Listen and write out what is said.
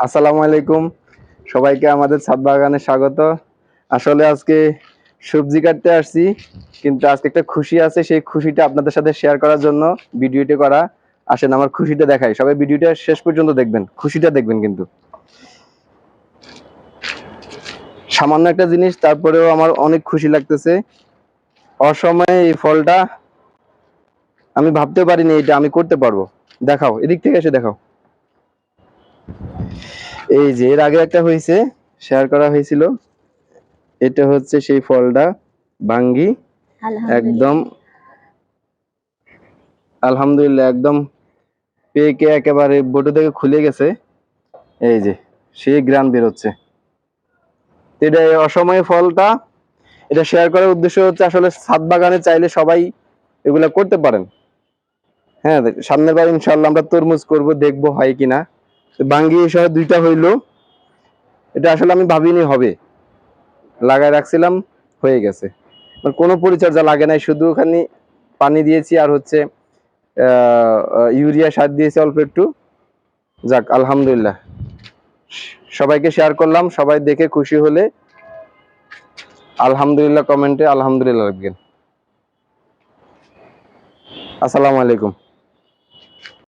আসসালামু আলাইকুম, সবাইকে আমাদের ছাদ বাগানে স্বাগত। আসলে আজকে সবজি কাটতে আসছি, কিন্তু আজকে একটা খুশি আছে, সেই খুশিটা আপনাদের সাথে শেয়ার করার জন্য ভিডিওটি করা। আসেন আমার খুশিটা দেখাই, সবাই ভিডিওটা শেষ পর্যন্ত দেখবেন, খুশিটা দেখবেন। কিন্তু সামান্য একটা জিনিস, তারপরেও আমার অনেক খুশি লাগতেছে। অসময়ে এই ফলটা আমি ভাবতে পারিনি এটা আমি করতে পারবো। দেখাও, এদিক থেকে এসে দেখাও। এই যে এর আগে একটা হয়েছে, শেয়ার করা হয়েছিল। এটা হচ্ছে সেই ফলটা, ভাঙ্গি। একদম আলহামদুলিল্লাহ, একদম পেকে একেবারে বোটো থেকে খুলে গেছে। এই যে সেই গ্রান বেরোচ্ছে। এটা এই অসময়ে ফলটা, এটা শেয়ার করার উদ্দেশ্য হচ্ছে আসলে ছাদ বাগানে চাইলে সবাই এগুলা করতে পারেন। হ্যাঁ, সামনের বার ইনশাল্লাহ আমরা তরমুজ করব, দেখবো হয় কিনা। ভাঙ্গি সহ দুইটা হইলো। এটা আসলে আমি ভাবিনি হবে, লাগায় রাখছিলাম, হয়ে গেছে। কোনো পরিচর্যা লাগে নাই, শুধু ওখানে পানি দিয়েছি আর হচ্ছে ইউরিয়া সার দিয়েছি অল্প একটু। যাক আলহামদুলিল্লাহ, সবাইকে শেয়ার করলাম, সবাই দেখে খুশি হলে আলহামদুলিল্লাহ কমেন্টে আলহামদুলিল্লাহ লিখবেন। আসসালামু আলাইকুম।